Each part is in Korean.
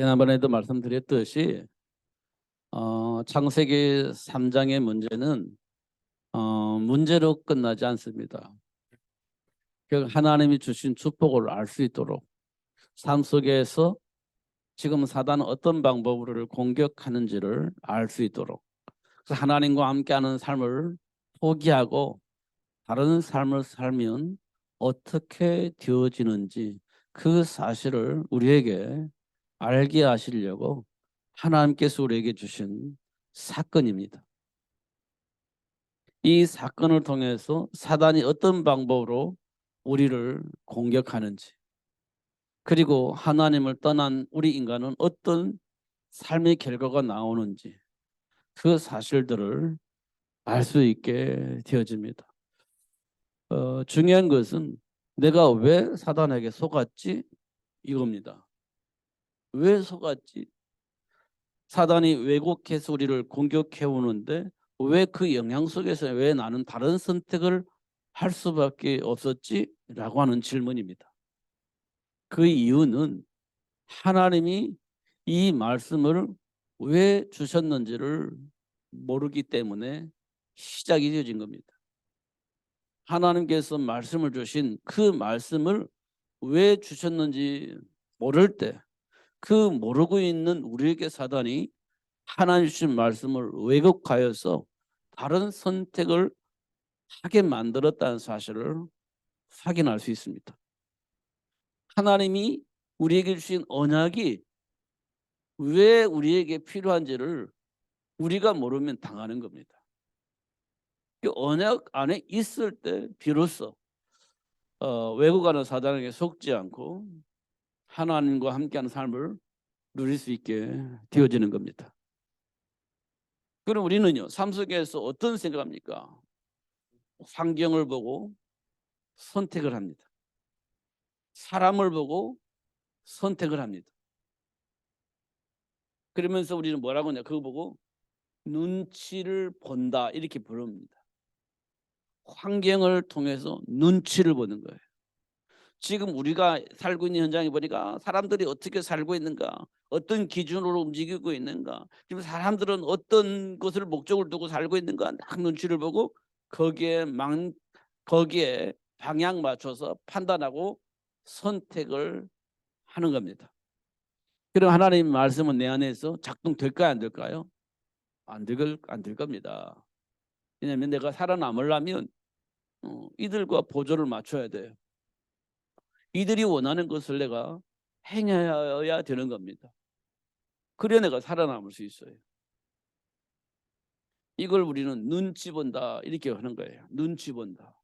지난번에도 말씀드렸듯이 창세기 3장의 문제는 문제로 끝나지 않습니다. 하나님이 주신 축복을 알 수 있도록 삶 속에서 지금 사단은 어떤 방법으로 우리를 공격하는지를 알 수 있도록, 그래서 하나님과 함께하는 삶을 포기하고 다른 삶을 살면 어떻게 되어지는지 그 사실을 우리에게 알게 하시려고 하나님께서 우리에게 주신 사건입니다. 이 사건을 통해서 사단이 어떤 방법으로 우리를 공격하는지, 그리고 하나님을 떠난 우리 인간은 어떤 삶의 결과가 나오는지 그 사실들을 알 수 있게 되어집니다. 중요한 것은 내가 왜 사단에게 속았지? 이겁니다. 왜 속았지? 사단이 왜곡해서 우리를 공격해 오는데 왜 그 영향 속에서 왜 나는 다른 선택을 할 수밖에 없었지? 라고 하는 질문입니다. 그 이유는 하나님이 이 말씀을 왜 주셨는지를 모르기 때문에 시작이 되어진 겁니다. 하나님께서 말씀을 주신 그 말씀을 왜 주셨는지 모를 때, 그 모르고 있는 우리에게 사단이 하나님 주신 말씀을 왜곡하여서 다른 선택을 하게 만들었다는 사실을 확인할 수 있습니다. 하나님이 우리에게 주신 언약이 왜 우리에게 필요한지를 우리가 모르면 당하는 겁니다. 그 언약 안에 있을 때 비로소 왜곡하는 사단에게 속지 않고 하나님과 함께하는 삶을 누릴 수 있게 되어지는 겁니다. 그럼 우리는요, 삶 속에서 어떤 생각합니까? 환경을 보고 선택을 합니다. 사람을 보고 선택을 합니다. 그러면서 우리는 뭐라고 하냐, 그거 보고 눈치를 본다 이렇게 부릅니다. 환경을 통해서 눈치를 보는 거예요. 지금 우리가 살고 있는 현장에 보니까 사람들이 어떻게 살고 있는가, 어떤 기준으로 움직이고 있는가, 지금 사람들은 어떤 것을 목적을 두고 살고 있는가 딱 눈치를 보고 거기에 방향 맞춰서 판단하고 선택을 하는 겁니다. 그럼 하나님 말씀은 내 안에서 작동될까요, 안 될까요? 안 될 겁니다. 왜냐하면 내가 살아남으려면 이들과 보조를 맞춰야 돼요. 이들이 원하는 것을 내가 행해야 되는 겁니다. 그래야 내가 살아남을 수 있어요. 이걸 우리는 눈치 본다 이렇게 하는 거예요. 눈치 본다.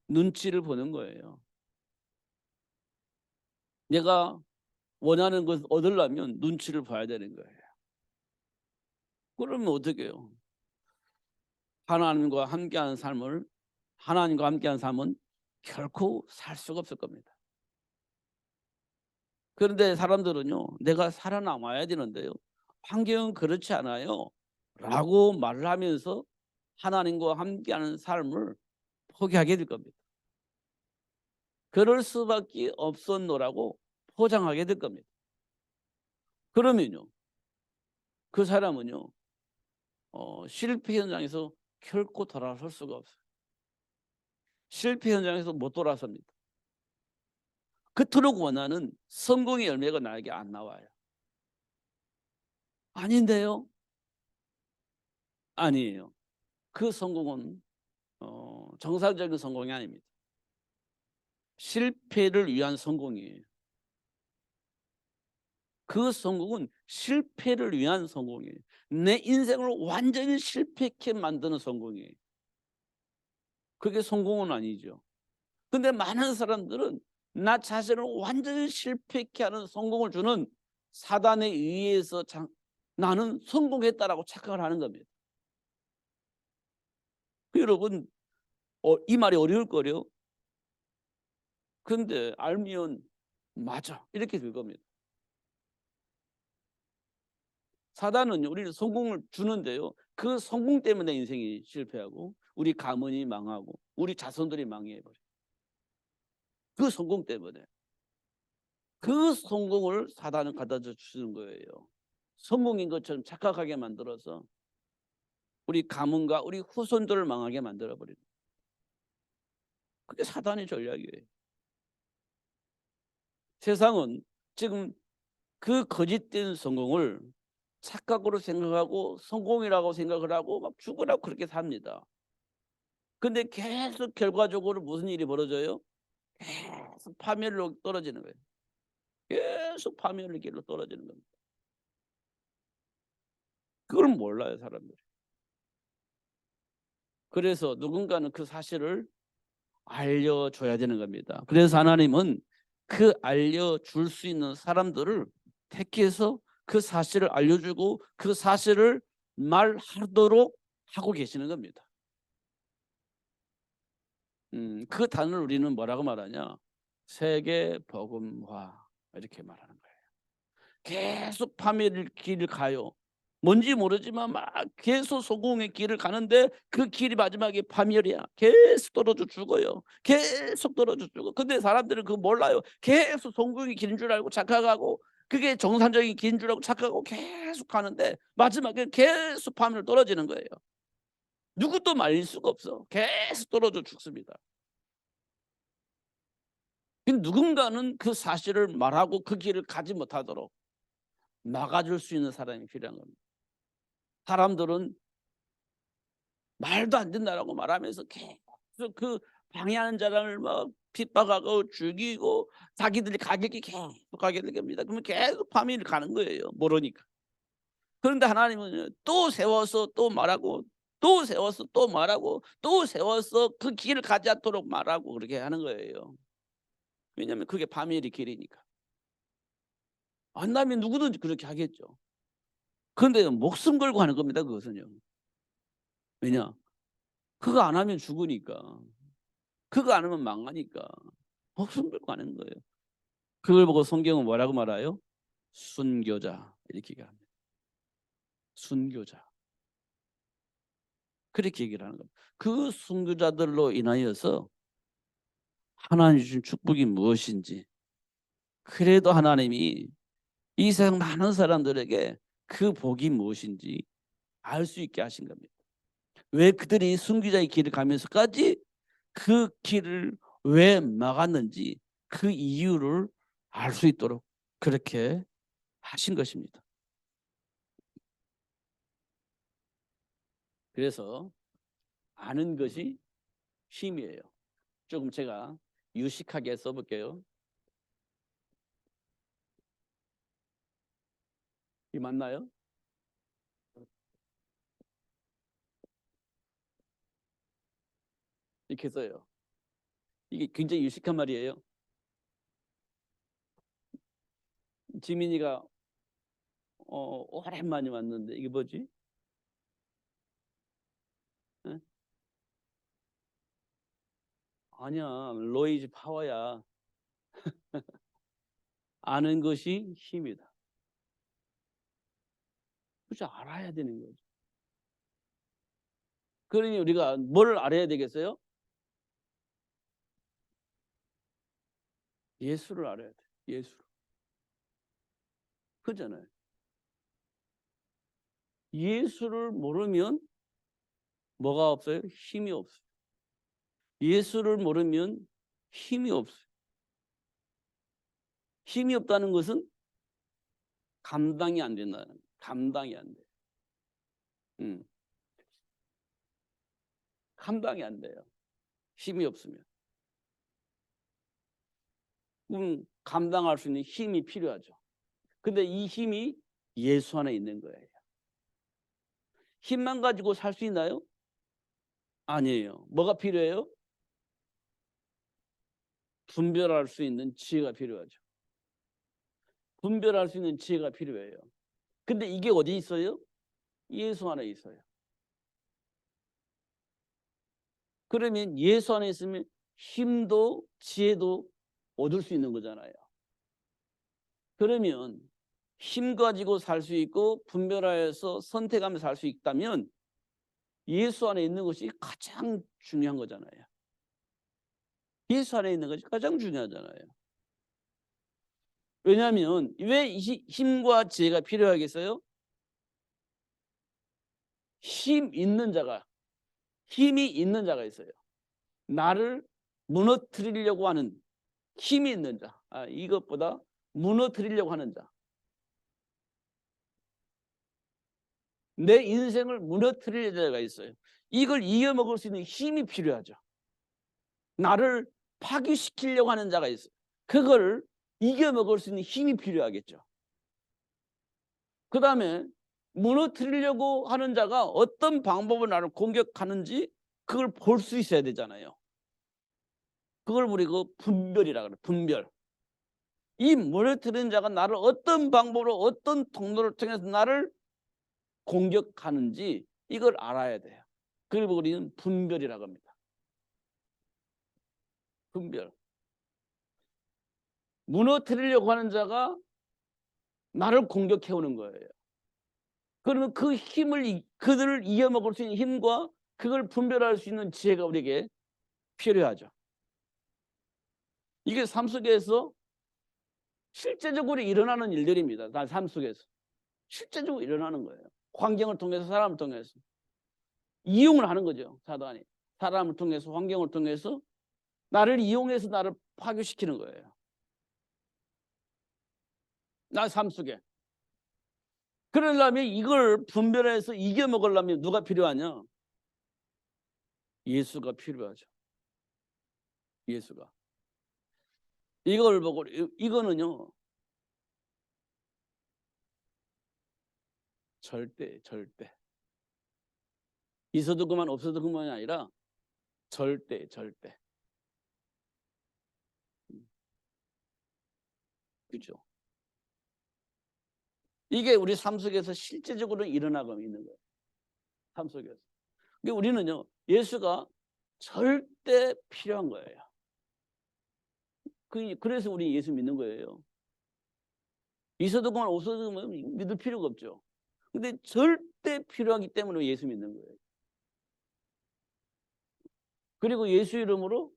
눈치를 보는 거예요. 내가 원하는 것을 얻으려면 눈치를 봐야 되는 거예요. 그러면 어떻게 해요? 하나님과 함께하는 삶은 결코 살 수가 없을 겁니다. 그런데 사람들은요, 내가 살아남아야 되는데요, 환경은 그렇지 않아요 라고 말을 하면서 하나님과 함께하는 삶을 포기하게 될 겁니다. 그럴 수밖에 없었노라고 포장하게 될 겁니다. 그러면요, 그 사람은요 실패 현장에서 결코 돌아설 수가 없어요. 실패 현장에서 못 돌아섭니다. 그토록 원하는 성공의 열매가 나에게 안 나와요. 아닌데요? 아니에요. 그 성공은 정상적인 성공이 아닙니다. 실패를 위한 성공이에요. 그 성공은 실패를 위한 성공이에요. 내 인생을 완전히 실패케 만드는 성공이에요. 그게 성공은 아니죠. 근데 많은 사람들은 나 자신을 완전히 실패케 하는 성공을 주는 사단에 의해서 나는 성공했다라고 착각을 하는 겁니다. 여러분, 이 말이 어려울 거요. 근데 알면 맞아 이렇게 될 겁니다. 사단은 우리는 성공을 주는데요, 그 성공 때문에 인생이 실패하고 우리 가문이 망하고 우리 자손들이 망해버려요. 그 성공 때문에. 그 성공을 사단은 가져다 주는 거예요. 성공인 것처럼 착각하게 만들어서 우리 가문과 우리 후손들을 망하게 만들어버리는, 그게 사단의 전략이에요. 세상은 지금 그 거짓된 성공을 착각으로 생각하고 성공이라고 생각을 하고 막 죽으라고 그렇게 삽니다. 근데 계속 결과적으로 무슨 일이 벌어져요? 계속 파멸로 떨어지는 거예요. 계속 파멸의 길로 떨어지는 겁니다. 그걸 몰라요, 사람들이. 그래서 누군가는 그 사실을 알려줘야 되는 겁니다. 그래서 하나님은 그 알려줄 수 있는 사람들을 택해서 그 사실을 알려주고 그 사실을 말하도록 하고 계시는 겁니다. 그 단어를 우리는 뭐라고 말하냐? 세계 복음화, 이렇게 말하는 거예요. 계속 파멸의 길을 가요. 뭔지 모르지만 막 계속 성공의 길을 가는데 그 길이 마지막에 파멸이야. 계속 떨어져 죽어요. 계속 떨어져 죽어. 근데 사람들은 그거 몰라요. 계속 성공의 길인 줄 알고 착각하고 그게 정상적인 길인 줄 알고 착각하고 계속 가는데 마지막에 계속 파멸 떨어지는 거예요. 누구도 말릴 수가 없어. 계속 떨어져 죽습니다. 누군가는 그 사실을 말하고 그 길을 가지 못하도록 막아줄 수 있는 사람이 필요한 겁니다. 사람들은 말도 안 된다라고 말하면서 계속 그 방해하는 자를 막 핍박하고 죽이고 자기들이 가격이 계속 가게 될 겁니다. 그러면 계속 파멸을 가는 거예요, 모르니까. 그런데 하나님은 또 세워서 또 말하고 또 세워서 또 말하고 또 세워서 그 길을 가지 않도록 말하고 그렇게 하는 거예요. 왜냐하면 그게 파멸의 길이니까. 안 나면 누구든지 그렇게 하겠죠. 그런데 목숨 걸고 하는 겁니다, 그것은요. 왜냐? 그거 안 하면 죽으니까. 그거 안 하면 망하니까. 목숨 걸고 하는 거예요. 그걸 보고 성경은 뭐라고 말해요? 순교자, 이렇게 얘기합니다. 순교자. 그렇게 얘기를 하는 겁니다. 그 순교자들로 인하여서 하나님 주신 축복이 무엇인지, 그래도 하나님이 이 세상 많은 사람들에게 그 복이 무엇인지 알 수 있게 하신 겁니다. 왜 그들이 순교자의 길을 가면서까지 그 길을 왜 막았는지 그 이유를 알 수 있도록 그렇게 하신 것입니다. 그래서 아는 것이 힘이에요. 조금 제가 유식하게 써볼게요. 이 맞나요? 이렇게 써요. 이게 굉장히 유식한 말이에요. 지민이가 오랜만에 왔는데 이게 뭐지? 에? 아니야, 로이즈 파워야. 아는 것이 힘이다. 그렇죠, 알아야 되는 거죠. 그러니 우리가 뭘 알아야 되겠어요? 예수를 알아야 돼. 예수. 그잖아요. 예수를 모르면 뭐가 없어요? 힘이 없어요. 예수를 모르면 힘이 없어요. 힘이 없다는 것은 감당이 안 된다는 거예요. 감당이 안 돼요. 감당이 안 돼요. 힘이 없으면. 감당할 수 있는 힘이 필요하죠. 근데 이 힘이 예수 안에 있는 거예요. 힘만 가지고 살 수 있나요? 아니에요. 뭐가 필요해요? 분별할 수 있는 지혜가 필요하죠. 분별할 수 있는 지혜가 필요해요. 근데 이게 어디 있어요? 예수 안에 있어요. 그러면 예수 안에 있으면 힘도 지혜도 얻을 수 있는 거잖아요. 그러면 힘 가지고 살 수 있고 분별하여서 선택하면서 살 수 있다면 예수 안에 있는 것이 가장 중요한 거잖아요. 예수 안에 있는 것이 가장 중요하잖아요. 왜냐하면 왜 힘과 지혜가 필요하겠어요? 힘이 있는 자가 있어요. 나를 무너뜨리려고 하는 힘이 있는 자. 이것보다 무너뜨리려고 하는 자. 내 인생을 무너뜨릴 자가 있어요. 이걸 이겨먹을 수 있는 힘이 필요하죠. 나를 파괴시키려고 하는 자가 있어요. 그걸 이겨먹을 수 있는 힘이 필요하겠죠. 그 다음에 무너뜨리려고 하는 자가 어떤 방법으로 나를 공격하는지 그걸 볼 수 있어야 되잖아요. 그걸 우리가 분별이라 그래요. 분별. 이 무너뜨리는 자가 나를 어떤 방법으로 어떤 통로를 통해서 나를 공격하는지 이걸 알아야 돼요. 그걸 우리는 분별이라고 합니다. 분별. 무너뜨리려고 하는 자가 나를 공격해 오는 거예요. 그러면 그 힘을 그들을 이겨먹을 수 있는 힘과 그걸 분별할 수 있는 지혜가 우리에게 필요하죠. 이게 삶 속에서 실제적으로 일어나는 일들입니다. 다 삶 속에서 실제적으로 일어나는 거예요. 환경을 통해서, 사람을 통해서 이용을 하는 거죠. 사단이 사람을 통해서, 환경을 통해서 나를 이용해서 나를 파괴시키는 거예요. 나 삶 속에. 그러려면 이걸 분별해서 이겨먹으려면 누가 필요하냐? 예수가 필요하죠. 예수가. 이걸 보고 이거는요. 절대. 있어도 그만 없어도 그만이 아니라 절대. 그죠? 이게 우리 삶 속에서 실제적으로 일어나고 있는 거예요. 삶 속에서. 그러니까 우리는요. 예수가 절대 필요한 거예요. 그래서 우리 예수 믿는 거예요. 있어도 그만 없어도 그만 믿을 필요가 없죠. 근데 절대 필요하기 때문에 예수 믿는 거예요. 그리고 예수 이름으로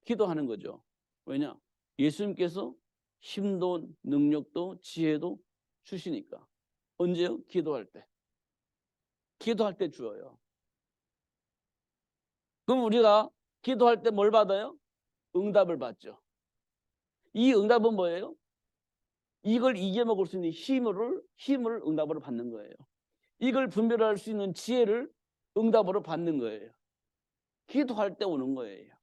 기도하는 거죠. 왜냐? 예수님께서 힘도 능력도 지혜도 주시니까. 언제요? 기도할 때. 기도할 때 주어요. 그럼 우리가 기도할 때 뭘 받아요? 응답을 받죠. 이 응답은 뭐예요? 이걸 이겨먹을 수 있는 힘을 응답으로 받는 거예요. 이걸 분별할 수 있는 지혜를 응답으로 받는 거예요. 기도할 때 오는 거예요.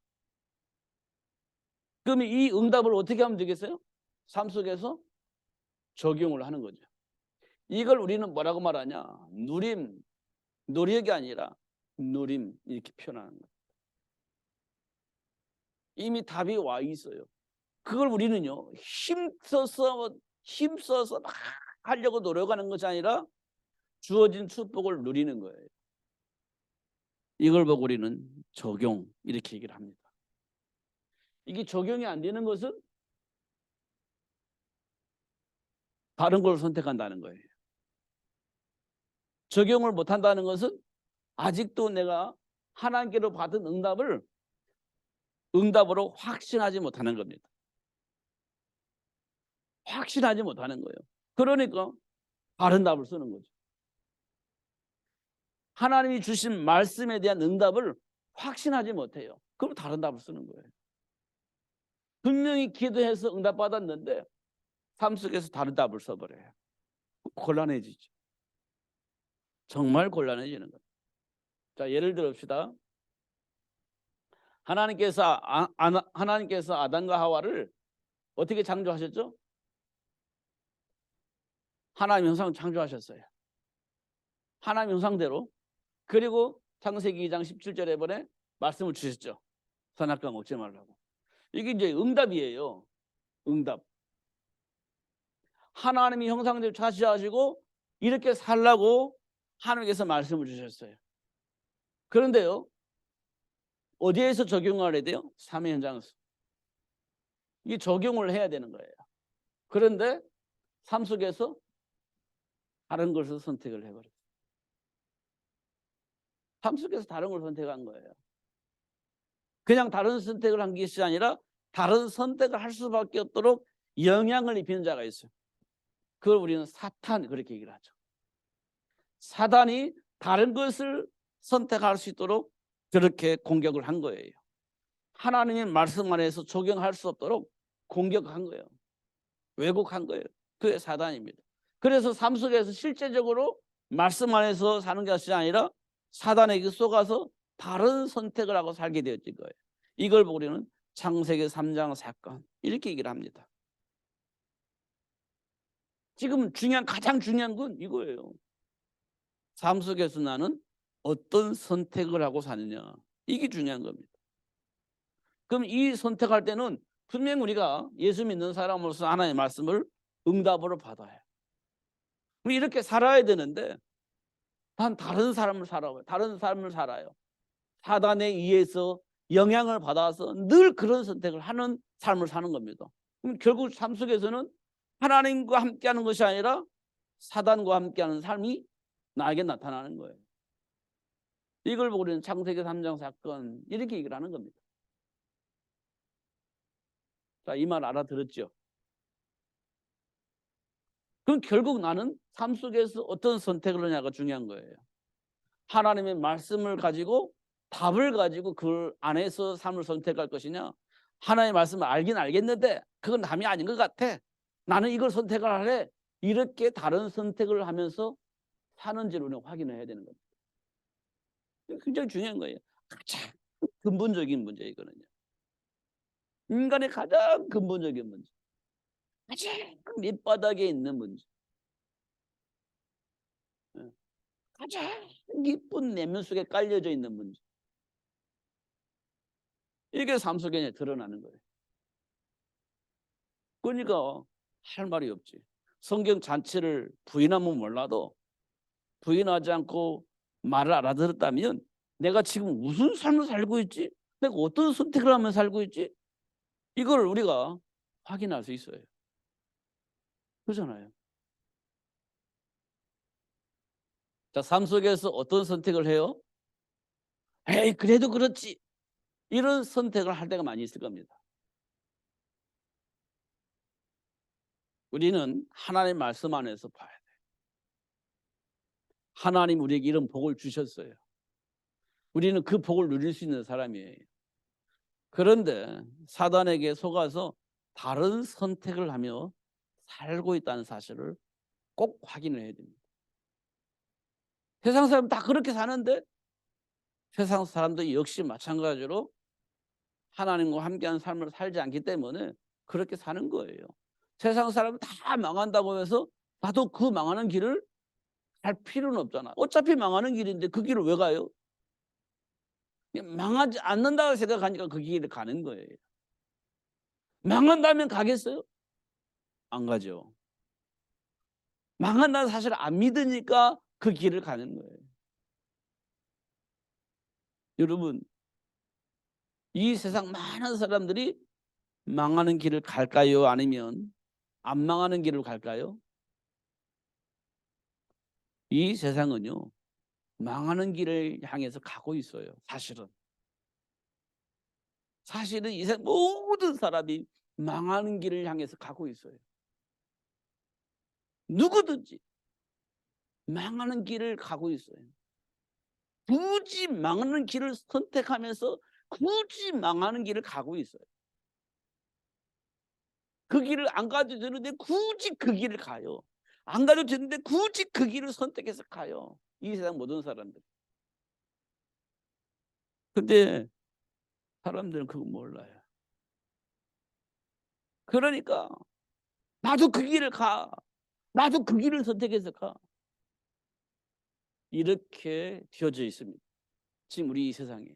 그러면 이 응답을 어떻게 하면 되겠어요? 삶 속에서 적용을 하는 거죠. 이걸 우리는 뭐라고 말하냐? 누림, 노력이 아니라 누림 이렇게 표현하는 거예요. 이미 답이 와 있어요. 그걸 우리는요 힘써서 막 하려고 노력하는 것이 아니라 주어진 축복을 누리는 거예요. 이걸 보고 우리는 적용 이렇게 얘기를 합니다. 이게 적용이 안 되는 것은 다른 걸 선택한다는 거예요. 적용을 못한다는 것은 아직도 내가 하나님께로 받은 응답으로 확신하지 못하는 겁니다. 확신하지 못하는 거예요. 그러니까 다른 답을 쓰는 거죠. 하나님이 주신 말씀에 대한 응답을 확신하지 못해요. 그럼 다른 답을 쓰는 거예요. 분명히 기도해서 응답받았는데 삶 속에서 다른 답을 써버려요. 곤란해지죠. 정말 곤란해지는 거예요. 자, 예를 들읍시다. 하나님께서 아담과 하와를 어떻게 창조하셨죠? 하나님 형상으로 창조하셨어요. 하나님 형상대로. 그리고 창세기 2장 17절에 보내 말씀을 주셨죠. 선악과 먹지 말라고. 이게 이제 응답이에요. 응답. 하나님이 형상대로 창조하시고 이렇게 살라고 하나님께서 말씀을 주셨어요. 그런데요. 어디에서 적용을 해야 돼요? 삶의 현장에서. 이 적용을 해야 되는 거예요. 그런데 삶 속에서 다른 것을 선택을 해버려요. 삶 속에서 다른 걸 선택한 거예요. 그냥 다른 선택을 한 것이 아니라 다른 선택을 할 수밖에 없도록 영향을 입히는 자가 있어요. 그걸 우리는 사탄 그렇게 얘기를 하죠. 사단이 다른 것을 선택할 수 있도록 그렇게 공격을 한 거예요. 하나님의 말씀 안에서 적용할 수 없도록 공격한 거예요. 왜곡한 거예요. 그게 사단입니다. 그래서 삶 속에서 실제적으로 말씀 안에서 사는 것이 아니라 사단에게 속아서 다른 선택을 하고 살게 되었던 거예요. 이걸 보고 우리는 창세기 3장 사건 이렇게 얘기를 합니다. 지금 가장 중요한 건 이거예요. 삶 속에서 나는 어떤 선택을 하고 사느냐. 이게 중요한 겁니다. 그럼 이 선택할 때는 분명 우리가 예수 믿는 사람으로서 하나님의 말씀을 응답으로 받아요. 이렇게 살아야 되는데 난 다른 삶을 살아요. 다른 삶을 살아요. 사단에 의해서 영향을 받아서 늘 그런 선택을 하는 삶을 사는 겁니다. 그럼 결국 삶 속에서는 하나님과 함께하는 것이 아니라 사단과 함께하는 삶이 나에게 나타나는 거예요. 이걸 보고 우리는 창세기 3장 사건 이렇게 얘기를 하는 겁니다. 자, 이 말 알아들었죠? 그럼 결국 나는 삶 속에서 어떤 선택을 하냐가 중요한 거예요. 하나님의 말씀을 가지고 답을 가지고 그 안에서 삶을 선택할 것이냐, 하나님의 말씀을 알긴 알겠는데 그건 남이 아닌 것 같아, 나는 이걸 선택을 할래, 이렇게 다른 선택을 하면서 사는지를 우리는 확인을 해야 되는 겁니다. 굉장히 중요한 거예요. 가장 근본적인 문제 이거는요. 인간의 가장 근본적인 문제, 가장 밑바닥에 있는 문제, 가장 깊은 내면 속에 깔려져 있는 문제. 이게 삶 속에 드러나는 거예요. 그러니까 할 말이 없지. 성경 자체를 부인하면 몰라도 부인하지 않고 말을 알아들었다면 내가 지금 무슨 삶을 살고 있지? 내가 어떤 선택을 하며 살고 있지? 이걸 우리가 확인할 수 있어요. 그렇잖아요. 자, 삶 속에서 어떤 선택을 해요? 에이, 그래도 그렇지. 이런 선택을 할 때가 많이 있을 겁니다. 우리는 하나님의 말씀 안에서 봐야 돼요. 하나님 우리에게 이런 복을 주셨어요. 우리는 그 복을 누릴 수 있는 사람이에요. 그런데 사단에게 속아서 다른 선택을 하며 살고 있다는 사실을 꼭 확인을 해야 됩니다. 세상 사람 다 그렇게 사는데 세상 사람도 역시 마찬가지로 하나님과 함께하는 삶을 살지 않기 때문에 그렇게 사는 거예요. 세상 사람은 다 망한다고 해서 나도 그 망하는 길을 갈 필요는 없잖아. 어차피 망하는 길인데 그 길을 왜 가요? 망하지 않는다고 생각하니까 그 길을 가는 거예요. 망한다면 가겠어요? 안 가죠. 망한다는 사실을 안 믿으니까 그 길을 가는 거예요. 여러분, 이 세상 많은 사람들이 망하는 길을 갈까요? 아니면 안 망하는 길을 갈까요? 이 세상은요, 망하는 길을 향해서 가고 있어요. 사실은 이 세상 모든 사람이 망하는 길을 향해서 가고 있어요. 누구든지 망하는 길을 가고 있어요. 굳이 망하는 길을 선택하면서 굳이 망하는 길을 가고 있어요. 그 길을 안 가도 되는데 굳이 그 길을 가요. 안 가도 되는데 굳이 그 길을 선택해서 가요. 이 세상 모든 사람들. 근데 사람들은 그거 몰라요. 그러니까 나도 그 길을 가. 나도 그 길을 선택해서 가. 이렇게 되어져 있습니다. 지금 우리 이 세상에.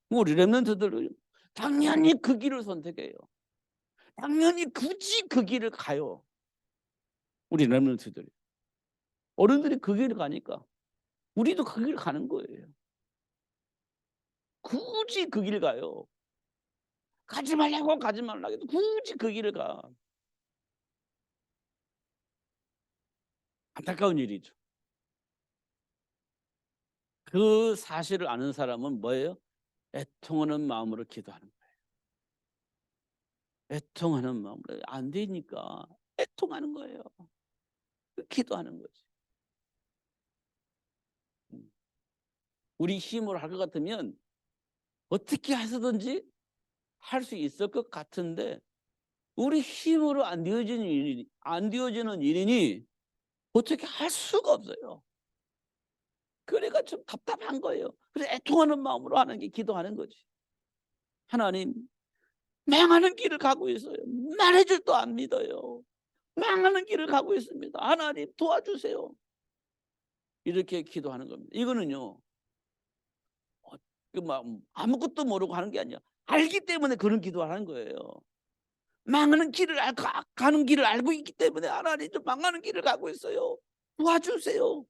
우리 렘넌트들은 당연히 그 길을 선택해요. 당연히 굳이 그 길을 가요. 우리 렘넌트들이. 어른들이 그 길을 가니까 우리도 그 길을 가는 거예요. 굳이 그 길을 가요. 가지 말라고 가지 말라고 해도 굳이 그 길을 가. 안타까운 일이죠. 그 사실을 아는 사람은 뭐예요? 애통하는 마음으로 기도하는 거예요. 애통하는 마음으로 안 되니까 애통하는 거예요. 기도하는 거지. 우리 힘으로 할 것 같으면 어떻게 해서든지 할 수 있을 것 같은데 우리 힘으로 안 되어지는 일이니 어떻게 할 수가 없어요. 그러니까 좀 답답한 거예요. 그래서 애통하는 마음으로 하는 게 기도하는 거지. 하나님, 망하는 길을 가고 있어요. 말해줄 도 안 믿어요. 망하는 길을 가고 있습니다. 하나님 도와주세요. 이렇게 기도하는 겁니다. 이거는요, 아무것도 모르고 하는 게 아니야. 알기 때문에 그런 기도를 하는 거예요. 망하는 길을 가는 길을 알고 있기 때문에 하나님 좀 망하는 길을 가고 있어요. 도와주세요.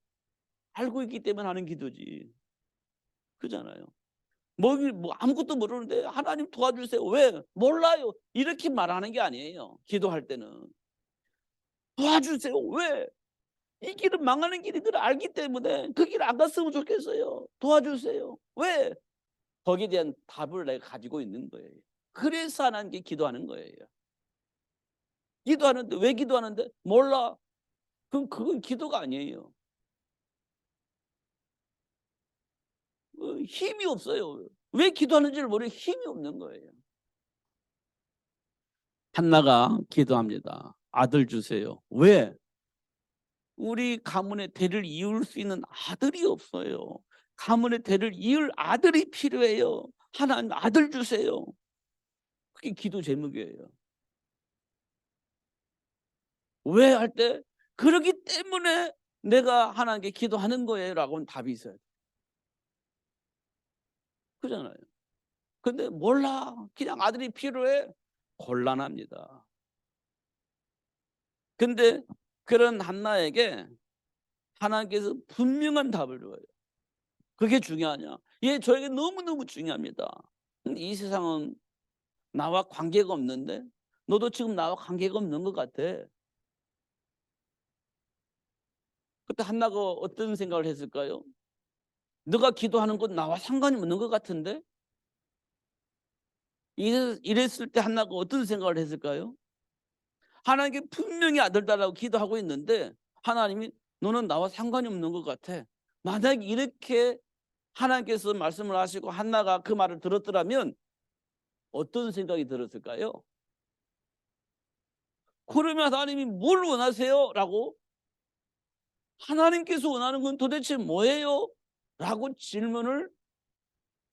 알고 있기 때문에 하는 기도지. 그잖아요. 뭐 아무것도 모르는데 하나님 도와주세요. 왜? 몰라요. 이렇게 말하는 게 아니에요. 기도할 때는. 도와주세요. 왜? 이 길은 망하는 길인 걸 알기 때문에 그 길 안 갔으면 좋겠어요. 도와주세요. 왜? 거기에 대한 답을 내가 가지고 있는 거예요. 그래서 하나님께 기도하는 거예요. 기도하는데 왜 기도하는데? 몰라. 그럼 그건 기도가 아니에요. 힘이 없어요. 왜 기도하는지를 모르고 힘이 없는 거예요. 한나가 기도합니다. 아들 주세요. 왜? 우리 가문의 대를 이을 수 있는 아들이 없어요. 가문의 대를 이을 아들이 필요해요. 하나님 아들 주세요. 그게 기도 제목이에요. 왜 할 때? 그러기 때문에 내가 하나님께 기도하는 거예요 라고는 답이 있어요. 그잖아요. 근데 몰라. 그냥 아들이 필요해. 곤란합니다. 근데 그런 한나에게 하나님께서 분명한 답을 줘요. 그게 중요하냐? 예, 저에게 너무너무 중요합니다. 근데 이 세상은 나와 관계가 없는데 너도 지금 나와 관계가 없는 것 같아. 그때 한나가 어떤 생각을 했을까요? 너가 기도하는 건 나와 상관이 없는 것 같은데? 이랬을 때 한나가 어떤 생각을 했을까요? 하나님께 분명히 아들 달라고 기도하고 있는데 하나님이 너는 나와 상관이 없는 것 같아. 만약 이렇게 하나님께서 말씀을 하시고 한나가 그 말을 들었더라면 어떤 생각이 들었을까요? 그러면 하나님이 뭘 원하세요? 라고 하나님께서 원하는 건 도대체 뭐예요? 라고 질문을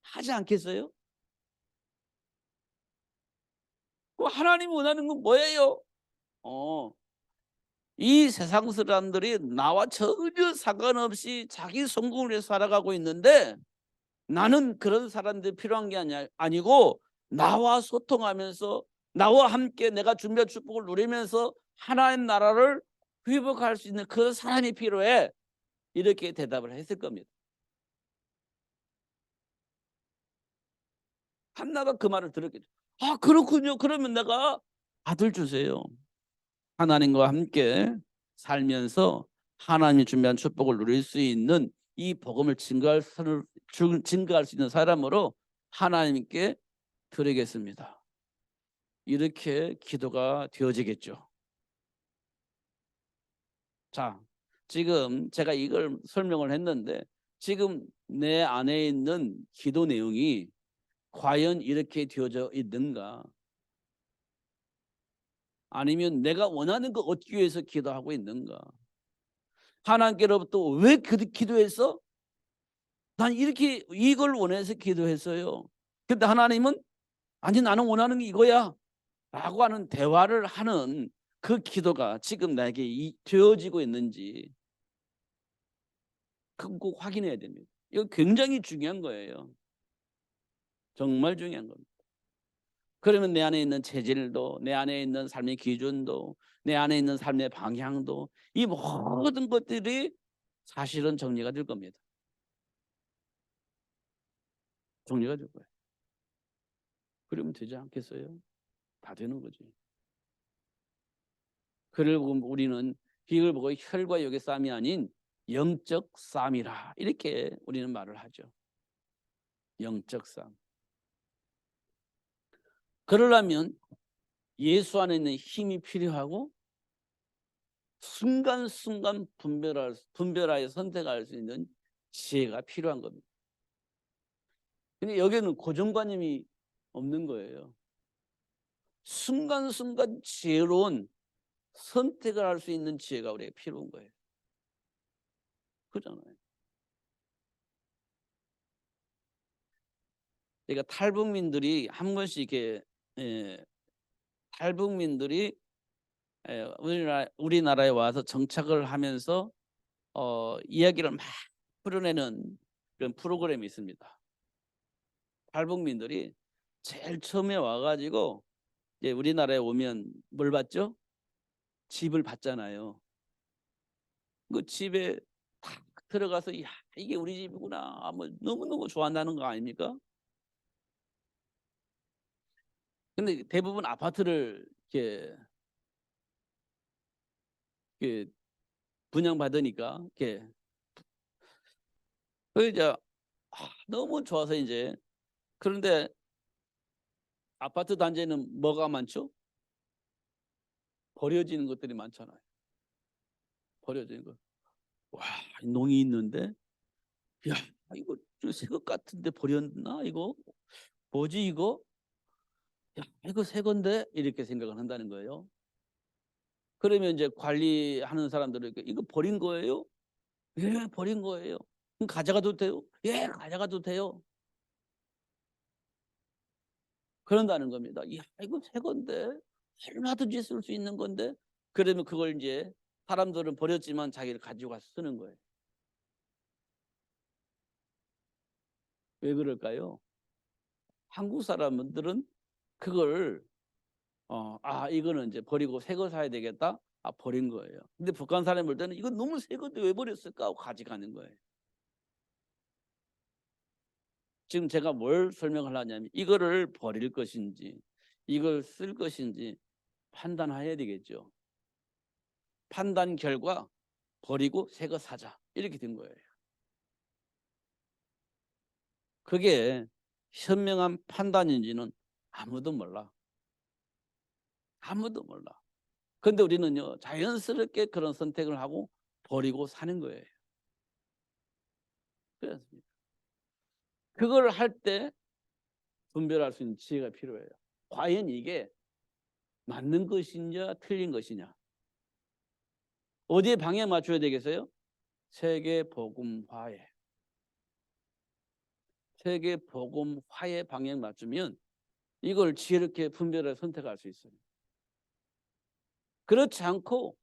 하지 않겠어요? 하나님이 원하는 건 뭐예요? 이 세상 사람들이 나와 전혀 상관없이 자기 성공을 위해서 살아가고 있는데 나는 그런 사람들이 필요한 게 아니고 나와 소통하면서 나와 함께 내가 준비한 축복을 누리면서 하나님 나라를 회복할 수 있는 그 사람이 필요해. 이렇게 대답을 했을 겁니다. 한나가 그 말을 들었겠죠. 아, 그렇군요. 그러면 내가 아들 주세요. 하나님과 함께 살면서 하나님이 준비한 축복을 누릴 수 있는 이 복음을 증거할 수 있는 사람으로 하나님께 드리겠습니다. 이렇게 기도가 되어지겠죠. 자, 지금 제가 이걸 설명을 했는데 지금 내 안에 있는 기도 내용이 과연 이렇게 되어져 있는가? 아니면 내가 원하는 거 얻기 위해서 기도하고 있는가? 하나님께로부터 왜 기도해서 난 이렇게 이걸 원해서 기도했어요. 근데 하나님은 아니 나는 원하는 게 이거야 라고 하는 대화를 하는 그 기도가 지금 나에게 되어지고 있는지 그건 꼭 확인해야 됩니다. 이거 굉장히 중요한 거예요. 정말 중요한 겁니다. 그러면 내 안에 있는 체질도 내 안에 있는 삶의 기준도 내 안에 있는 삶의 방향도 이 모든 것들이 사실은 정리가 될 겁니다. 정리가 될 거예요. 그러면 되지 않겠어요? 다 되는 거지. 그를 보고 우리는 이걸 보고 혈과 육의 싸움이 아닌 영적 싸움이라 이렇게 우리는 말을 하죠. 영적 싸움. 그러려면 예수 안에 있는 힘이 필요하고 순간순간 분별하여 선택할 수 있는 지혜가 필요한 겁니다. 근데 여기는 고정관념이 없는 거예요. 순간순간 지혜로운 선택을 할 수 있는 지혜가 우리에게 필요한 거예요. 그렇잖아요. 그러니까 탈북민들이 한 번씩 이렇게 탈북민들이 우리나라에 와서 정착을 하면서 이야기를 막 풀어내는 그런 프로그램이 있습니다. 탈북민들이 제일 처음에 와가지고 이제 우리나라에 오면 뭘 받죠? 집을 받잖아요. 그 집에 탁 들어가서 야, 이게 우리 집이구나. 뭐 너무너무 좋아한다는 거 아닙니까? 근데 대부분 아파트를 이렇게 분양받으니까 이렇게 그 이제 너무 좋아서 이제 그런데 아파트 단지에는 뭐가 많죠? 버려지는 것들이 많잖아요. 버려지는 거. 와, 농이 있는데 야, 이거 새 것 같은데 버렸나 이거? 뭐지 이거? 야, 이거 새 건데 이렇게 생각을 한다는 거예요. 그러면 이제 관리하는 사람들은 이거 버린 거예요? 예, 버린 거예요. 그럼 가져가도 돼요? 예, 가져가도 돼요. 그런다는 겁니다. 야, 이거 새 건데 얼마든지 쓸 수 있는 건데 그러면 그걸 이제 사람들은 버렸지만 자기를 가지고 가서 쓰는 거예요. 왜 그럴까요? 한국 사람들은 그걸 이거는 이제 버리고 새 거 사야 되겠다. 버린 거예요. 근데 북한 사람이 볼 때는 이건 너무 새 건데 왜 버렸을까 하고 가져가는 거예요. 지금 제가 뭘 설명을 하냐면 이거를 버릴 것인지 이걸 쓸 것인지 판단해야 되겠죠. 판단 결과 버리고 새 거 사자 이렇게 된 거예요. 그게 현명한 판단인지는 아무도 몰라. 아무도 몰라. 근데 우리는요 자연스럽게 그런 선택을 하고 버리고 사는 거예요. 그렇습니다. 그걸 할 때 분별할 수 있는 지혜가 필요해요. 과연 이게 맞는 것이냐 틀린 것이냐. 어디에 방향 맞춰야 되겠어요? 세계 복음화에. 세계 복음화에 방향 맞추면 이걸 지혜롭게 분별해 선택할 수 있어요. 그렇지 않고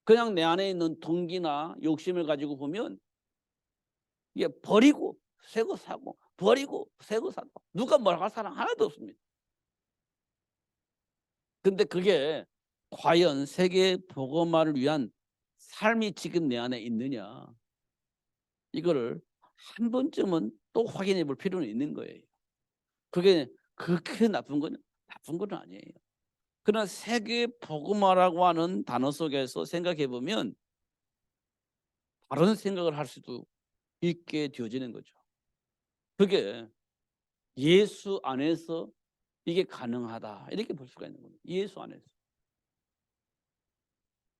그냥 내 안에 있는 동기나 욕심을 가지고 보면 이게 버리고 새 거 사고 버리고 새 거 사고 누가 뭐라고 할 사람 하나도 없습니다. 근데 그게 과연 세계 복음화를 위한 삶이 지금 내 안에 있느냐 이거를 한 번쯤은 또 확인해 볼 필요는 있는 거예요. 그게 그렇게 나쁜 건 아니에요. 그러나 세계 복음화라고 하는 단어 속에서 생각해 보면 다른 생각을 할 수도 있게 되어지는 거죠. 그게 예수 안에서 이게 가능하다 이렇게 볼 수가 있는 겁니다. 예수 안에서.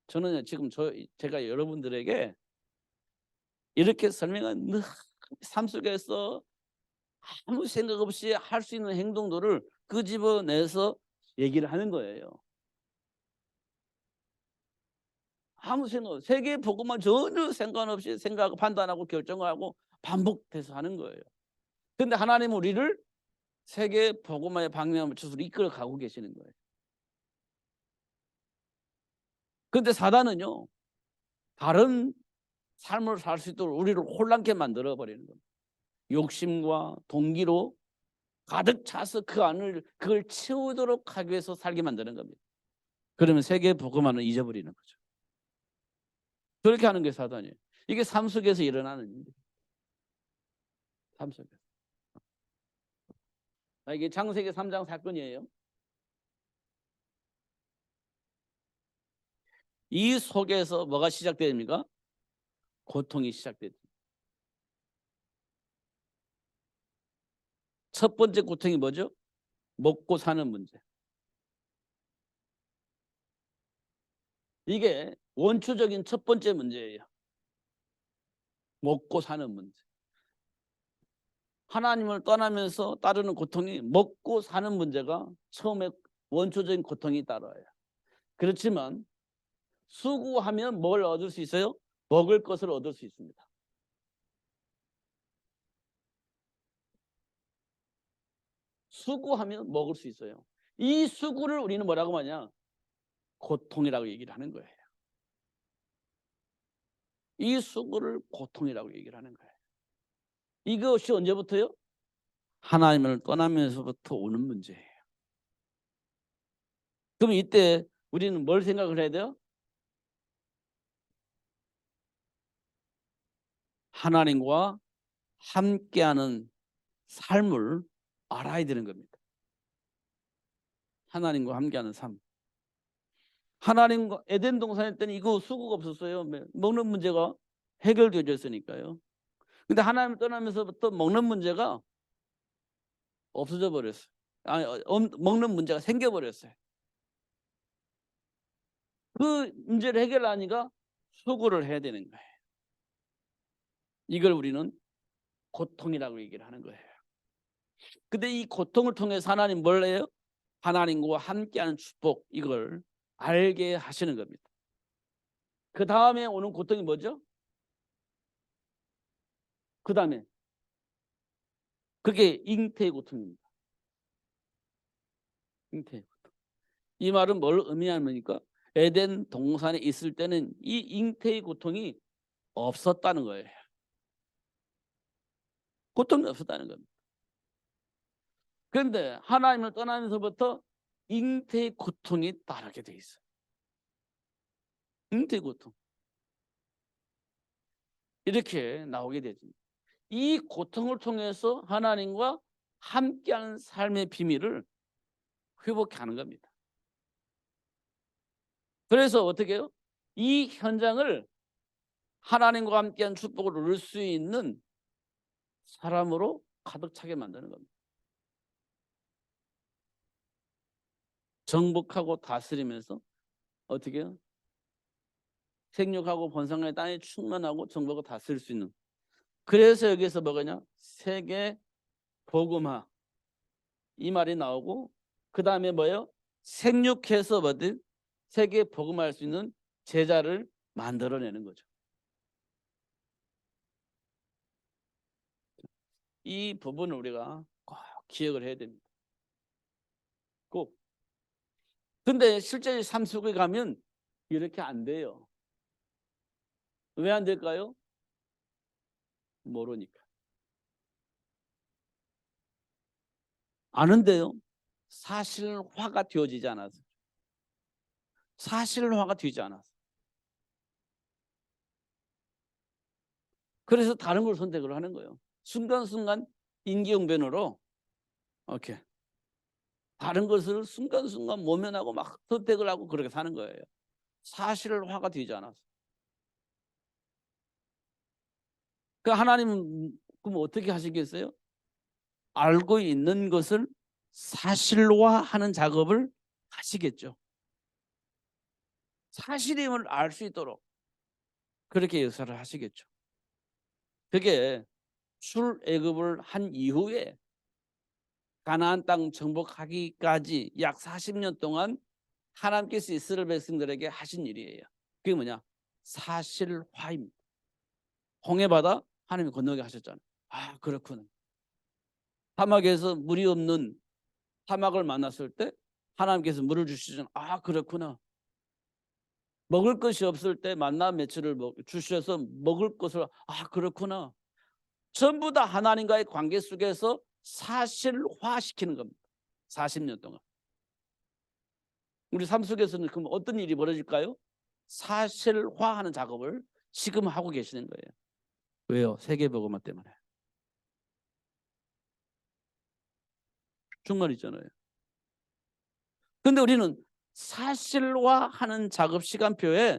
저는 지금 제가 여러분들에게 이렇게 설명한 삶 속에서 아무 생각 없이 할 수 있는 행동들을 끄집어내서 얘기를 하는 거예요. 아무 생각 없이 세계 복음만 전혀 상관없이 생각하고 판단하고 결정하고 반복해서 하는 거예요. 그런데 하나님은 우리를 세계 복음화의 방향을 맞춰서 이끌어 가고 계시는 거예요. 그런데 사단은요 다른 삶을 살 수 있도록 우리를 혼란케 만들어 버리는 겁니다. 욕심과 동기로 가득 차서 그 안을 그걸 채우도록 하기 위해서 살게 만드는 겁니다. 그러면 세계 복음화는 잊어버리는 거죠. 그렇게 하는 게 사단이에요. 이게 삶 속에서 일어나는 일이에요. 삶 속에서. 이게 창세기 3장 사건이에요. 이 속에서 뭐가 시작됩니까? 고통이 시작됩니다. 첫 번째 고통이 뭐죠? 먹고 사는 문제. 이게 원초적인 첫 번째 문제예요. 먹고 사는 문제. 하나님을 떠나면서 따르는 고통이 먹고 사는 문제가 처음에 원초적인 고통이 따라와요. 그렇지만 수고하면 뭘 얻을 수 있어요? 먹을 것을 얻을 수 있습니다. 수고하면 먹을 수 있어요. 이 수고를 우리는 뭐라고 하냐? 고통이라고 얘기를 하는 거예요. 이 수고를 고통이라고 얘기를 하는 거예요. 이것이 언제부터요? 하나님을 떠나면서부터 오는 문제예요. 그럼 이때 우리는 뭘 생각을 해야 돼요? 하나님과 함께하는 삶을 알아야 되는 겁니다. 하나님과 함께하는 삶. 하나님과 에덴 동산일 때는 이거 수고가 없었어요. 먹는 문제가 해결되어 있으니까요. 근데 하나님을 떠나면서부터 먹는 문제가 없어져 버렸어요. 아니, 먹는 문제가 생겨 버렸어요. 그 문제를 해결하니까 수고를 해야 되는 거예요. 이걸 우리는 고통이라고 얘기를 하는 거예요. 근데 이 고통을 통해서 하나님 뭘 해요? 하나님과 함께하는 축복, 이걸 알게 하시는 겁니다. 그 다음에 오는 고통이 뭐죠? 그 다음에 그게 잉태의 고통입니다. 잉태의 고통. 이 말은 뭘 의미하니까 에덴 동산에 있을 때는 이 잉태의 고통이 없었다는 거예요. 고통이 없었다는 겁니다. 그런데 하나님을 떠나면서부터 잉태의 고통이 따르게 돼 있어요. 잉태의 고통. 이렇게 나오게 되죠. 이 고통을 통해서 하나님과 함께하는 삶의 비밀을 회복하는 겁니다. 그래서 어떻게 해요? 이 현장을 하나님과 함께한 축복을 누릴 수 있는 사람으로 가득 차게 만드는 겁니다. 정복하고 다스리면서 어떻게 해요? 생육하고 번성의 땅에 충만하고 정복하고 다스릴 수 있는. 그래서 여기서 뭐가냐? 세계 복음화 이 말이 나오고, 그 다음에 뭐예요? 생육해서 뭐든 세계 복음화할 수 있는 제자를 만들어내는 거죠. 이 부분을 우리가 꼭 기억을 해야 됩니다. 꼭. 근데 실제 삶 속에 가면 이렇게 안 돼요. 왜 안 될까요? 모르니까. 아는데요. 사실화가 되어지지 않아서. 사실화가 되지 않아서. 그래서 다른 걸 선택을 하는 거예요. 순간순간 인기응변으로 오케이. 다른 것을 순간순간 모면하고 막 선택을 하고 그렇게 사는 거예요. 사실화가 되지 않아서. 그 하나님은 그럼 어떻게 하시겠어요? 알고 있는 것을 사실화하는 작업을 하시겠죠. 사실임을 알 수 있도록 그렇게 역사를 하시겠죠. 그게 출애굽을 한 이후에 가나안 땅 정복하기까지 약 40년 동안 하나님께서 이스라엘 백성들에게 하신 일이에요. 그게 뭐냐? 사실화입니다. 홍해바다 하나님이 건너게 하셨잖아요. 아, 그렇구나. 사막에서 물이 없는 사막을 만났을 때 하나님께서 물을 주시잖아요. 아, 그렇구나. 먹을 것이 없을 때 만나 며칠을 주셔서 먹을 것을, 아, 그렇구나. 전부 다 하나님과의 관계 속에서 사실화시키는 겁니다. 40년 동안. 우리 삶 속에서는 그럼 어떤 일이 벌어질까요? 사실화하는 작업을 지금 하고 계시는 거예요. 왜요? 세계복음화 때문에. 중간 있잖아요. 근데 우리는 사실화하는 작업 시간표에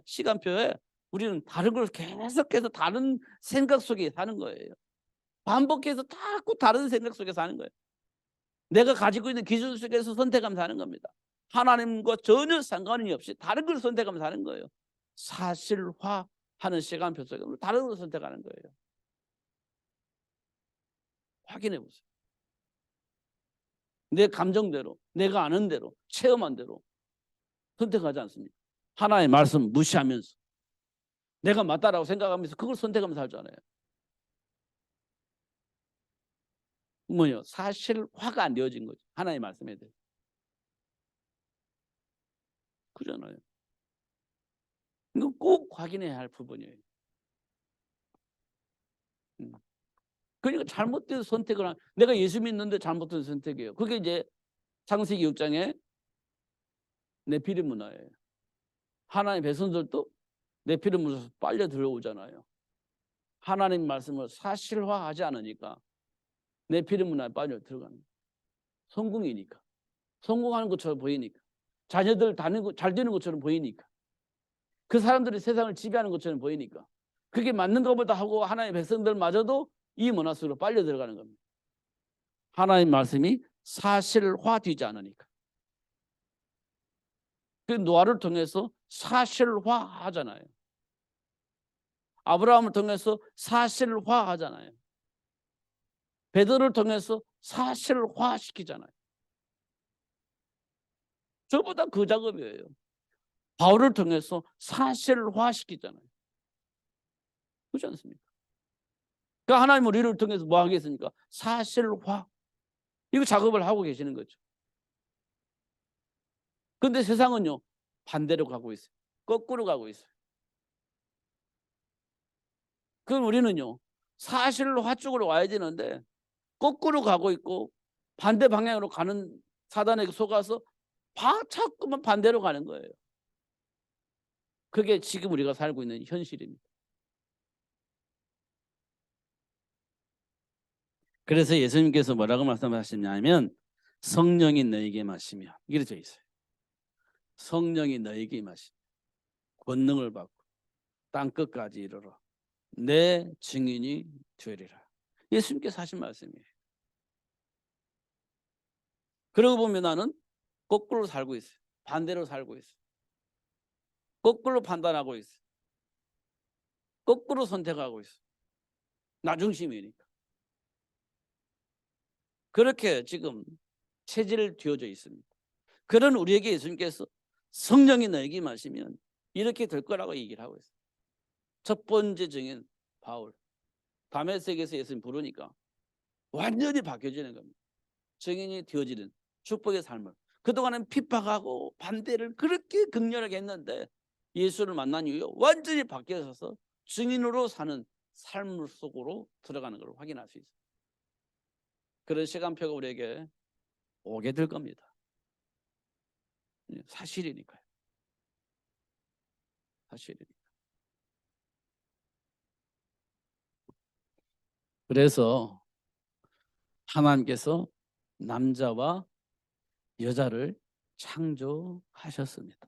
우리는 다른 걸 계속해서 다른 생각 속에 사는 거예요. 반복해서 자꾸 다른 생각 속에 사는 거예요. 내가 가지고 있는 기준 속에서 선택하면서 사는 겁니다. 하나님과 전혀 상관이 없이 다른 걸 선택하면서 사는 거예요. 사실화하는 시간표 속에 다른 걸 선택하는 거예요. 확인해 보세요. 내 감정대로, 내가 아는 대로, 체험한 대로 선택하지 않습니까? 하나의 말씀 무시하면서 내가 맞다라고 생각하면서 그걸 선택하면서 살잖아요. 뭐요? 사실화가 안 되어진 거죠. 하나의 말씀에 대해. 그잖아요. 이거 꼭 확인해야 할 부분이에요. 그러니까 잘못된 선택을 내가 예수 믿는데 잘못된 선택이에요. 그게 이제 창세기 6장에 네피림 문화예요. 하나님의 백성들도 네피림 문화에서 빨려 들어오잖아요. 하나님 말씀을 사실화하지 않으니까 네피림 문화에 빨려 들어가는 거예요. 성공이니까. 성공하는 것처럼 보이니까. 자녀들 잘 되는 것처럼 보이니까. 그 사람들이 세상을 지배하는 것처럼 보이니까. 그게 맞는 것보다 하고 하나님의 백성들마저도 이 문화 속으로 빨려 들어가는 겁니다. 하나님 말씀이 사실화되지 않으니까. 그 노아를 통해서 사실화하잖아요. 아브라함을 통해서 사실화하잖아요. 베드로를 통해서 사실화시키잖아요. 저보다 그 작업이에요. 바울을 통해서 사실화시키잖아요. 그렇지 않습니까? 그러니까 하나님 우리를 통해서 뭐 하겠습니까? 사실화. 이거 작업을 하고 계시는 거죠. 그런데 세상은요 반대로 가고 있어요. 거꾸로 가고 있어요. 그럼 우리는요 사실화 쪽으로 와야 되는데 거꾸로 가고 있고 반대 방향으로 가는 사단에게 속아서 자꾸만 반대로 가는 거예요. 그게 지금 우리가 살고 있는 현실입니다. 그래서 예수님께서 뭐라고 말씀하셨냐면 성령이 너에게 임하시며 이렇게 되어 있어요. 성령이 너에게 임하시며 권능을 받고 땅끝까지 이르러 내 증인이 되리라. 예수님께서 하신 말씀이에요. 그러고 보면 나는 거꾸로 살고 있어요. 반대로 살고 있어요. 거꾸로 판단하고 있어요. 거꾸로 선택하고 있어요. 나 중심이니까. 그렇게 지금 체질 되어져 있습니다. 그런 우리에게 예수님께서 성령이 너에게 임하시면 이렇게 될 거라고 얘기를 하고 있어요. 첫 번째 증인 바울. 다메섹에서 예수님 부르니까 완전히 바뀌어지는 겁니다. 증인이 되어지는 축복의 삶을. 그동안은 핍박하고 반대를 그렇게 극렬하게 했는데 예수를 만난 이후에 완전히 바뀌어서 증인으로 사는 삶 속으로 들어가는 걸 확인할 수 있어요. 그런 시간표가 우리에게 오게 될 겁니다. 사실이니까요. 사실이니까. 그래서 하나님께서 남자와 여자를 창조하셨습니다.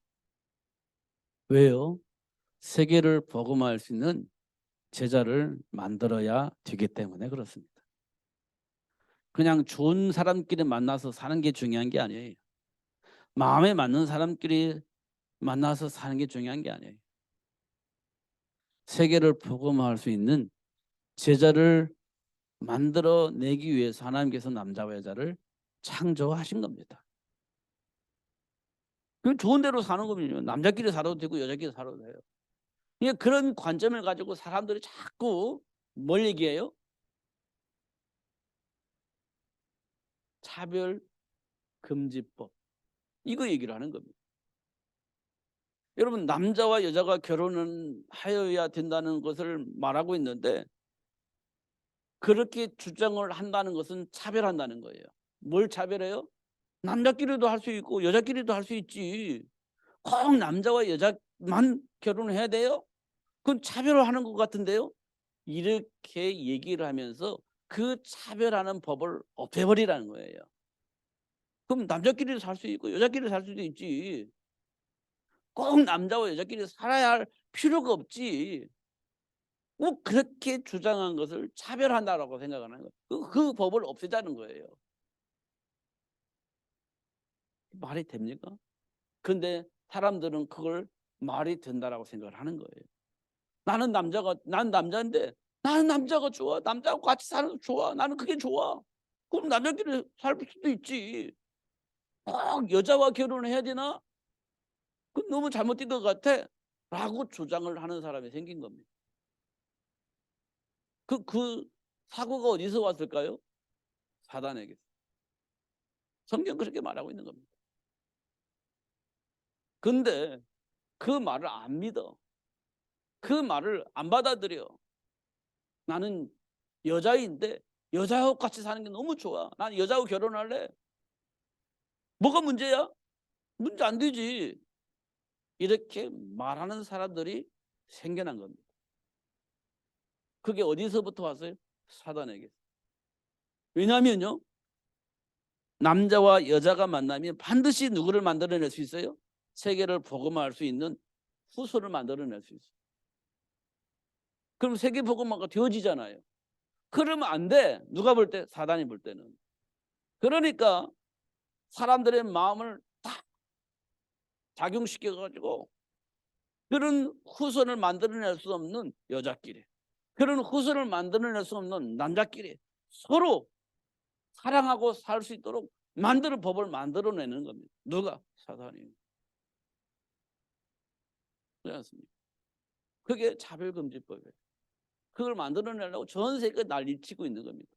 왜요? 세계를 복음할 수 있는 제자를 만들어야 되기 때문에 그렇습니다. 그냥 좋은 사람끼리 만나서 사는 게 중요한 게 아니에요. 마음에 맞는 사람끼리 만나서 사는 게 중요한 게 아니에요. 세계를 복음할 수 있는 제자를 만들어내기 위해서 하나님께서 남자와 여자를 창조하신 겁니다. 그 좋은 대로 사는 거면요. 남자끼리 살아도 되고 여자끼리 살아도 돼요. 그런 관점을 가지고 사람들이 자꾸 뭘 얘기해요? 차별금지법. 이거 얘기를 하는 겁니다. 여러분 남자와 여자가 결혼을 하여야 된다는 것을 말하고 있는데 그렇게 주장을 한다는 것은 차별한다는 거예요. 뭘 차별해요? 남자끼리도 할 수 있고 여자끼리도 할 수 있지. 꼭 남자와 여자만 결혼을 해야 돼요? 그건 차별을 하는 것 같은데요. 이렇게 얘기를 하면서 그 차별하는 법을 없애버리라는 거예요. 그럼 남자끼리도 살 수 있고 여자끼리 살 수도 있지. 꼭 남자와 여자끼리 살아야 할 필요가 없지. 꼭 그렇게 주장한 것을 차별한다라고 생각하는 거예요. 그 법을 없애자는 거예요. 말이 됩니까? 그런데 사람들은 그걸 말이 된다라고 생각을 하는 거예요. 난 남자인데 나는 남자가 좋아. 남자하고 같이 사는 거 좋아. 나는 그게 좋아. 그럼 남자끼리 살 수도 있지. 꼭 여자와 결혼을 해야 되나? 그건 너무 잘못된 것 같아. 라고 주장을 하는 사람이 생긴 겁니다. 그 사고가 어디서 왔을까요? 사단에게서. 성경 그렇게 말하고 있는 겁니다. 근데 그 말을 안 믿어. 그 말을 안 받아들여. 나는 여자인데 여자하고 같이 사는 게 너무 좋아. 난 여자하고 결혼할래. 뭐가 문제야? 문제 안 되지. 이렇게 말하는 사람들이 생겨난 겁니다. 그게 어디서부터 왔어요? 사단에게. 왜냐하면요, 남자와 여자가 만나면 반드시 누구를 만들어낼 수 있어요? 세계를 복음화할 수 있는 후손을 만들어낼 수 있어요. 그럼 세계 복음화가 되어지잖아요. 그러면 안 돼. 누가 볼 때? 사단이 볼 때는. 그러니까 사람들의 마음을 다 작용시켜가지고 그런 후손을 만들어낼 수 없는 여자끼리, 그런 후손을 만들어낼 수 없는 남자끼리 서로 사랑하고 살 수 있도록 만드는 법을 만들어내는 겁니다. 누가? 사단이. 그렇지 않습니까? 그게 차별금지법이에요. 그걸 만들어내려고 전 세계가 난리치고 있는 겁니다.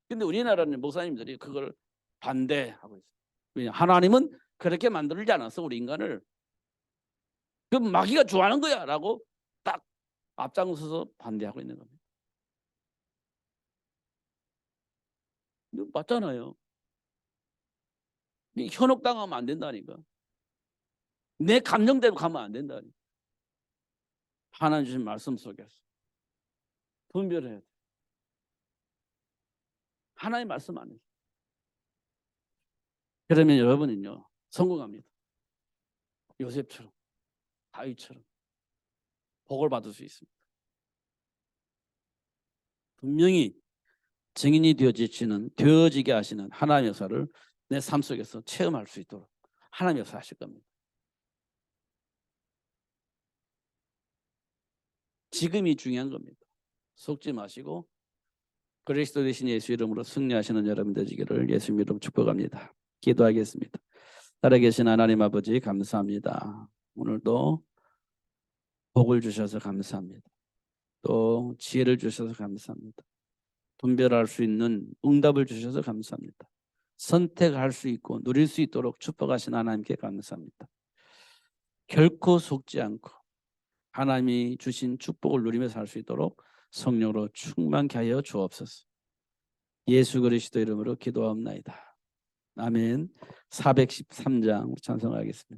근데 우리나라는 목사님들이 그걸 반대하고 있어요. 왜냐? 하나님은 그렇게 만들지 않았어, 우리 인간을. 그럼 마귀가 좋아하는 거야 라고 딱 앞장서서 반대하고 있는 겁니다. 맞잖아요. 현혹당하면 안 된다니까. 내 감정대로 가면 안 된다니까. 하나님 주신 말씀 속에서 분별해야 돼. 하나님 말씀 안에서. 그러면 여러분은요, 성공합니다. 요셉처럼, 다윗처럼 복을 받을 수 있습니다. 분명히 증인이 되어지게 하시는 하나님의 역사를 내 삶 속에서 체험할 수 있도록 하나님의 역사 하실 겁니다. 지금이 중요한 겁니다. 속지 마시고 그리스도 되신 예수 이름으로 승리하시는 여러분 되시기를 예수님 이름 축복합니다. 기도하겠습니다. 살아계신 하나님 아버지 감사합니다. 오늘도 복을 주셔서 감사합니다. 또 지혜를 주셔서 감사합니다. 분별할 수 있는 응답을 주셔서 감사합니다. 선택할 수 있고 누릴 수 있도록 축복하신 하나님께 감사합니다. 결코 속지 않고 하나님이 주신 축복을 누리며 살 수 있도록 성령으로 충만케 하여 주옵소서. 예수 그리스도 이름으로 기도하옵나이다. 아멘. 413장 찬송하겠습니다.